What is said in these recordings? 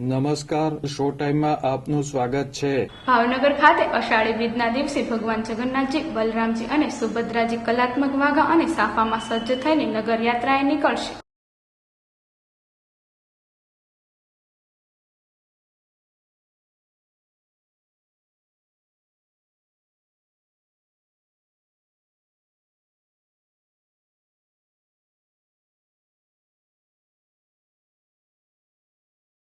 નમસ્કાર, શો ટાઈમમાં આપનું સ્વાગત છે। ભાવનગર ખાતે અષાઢી બીજના દિવસે ભગવાન જગન્નાથજી, બલરામજી અને સુભદ્રાજી કલાત્મક વાઘા અને સાફામાં સજ્જ થઈને નગરયાત્રાએ નીકળશે।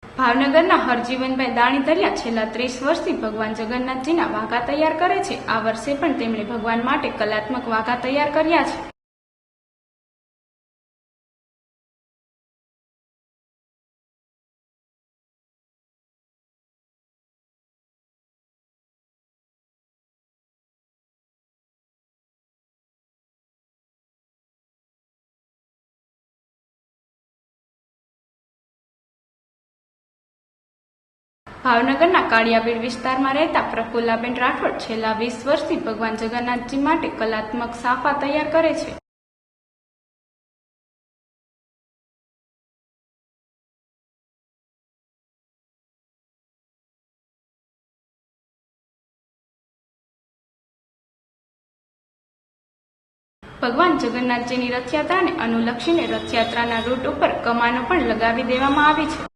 ભાવનગરના હરજીવનભાઈ દાણીધરિયા છેલ્લા 30 વર્ષથી ભગવાન જગન્નાથજીના વાઘા તૈયાર કરે છે। આ વર્ષે પણ તેમણે ભગવાન માટે કલાત્મક વાઘા તૈયાર કર્યા છે। ભાવનગરના કાળિયાબીડ વિસ્તારમાં રહેતા પ્રફુલ્લાબેન રાઠોડ છેલ્લા 20 વર્ષથી ભગવાન જગન્નાથજી માટે કલાત્મક સાફા તૈયાર કરે છે। ભગવાન જગન્નાથજીની રથયાત્રાને અનુલક્ષીને રથયાત્રાના રૂટ ઉપર કમાનો પણ લગાવી દેવામાં આવી છે।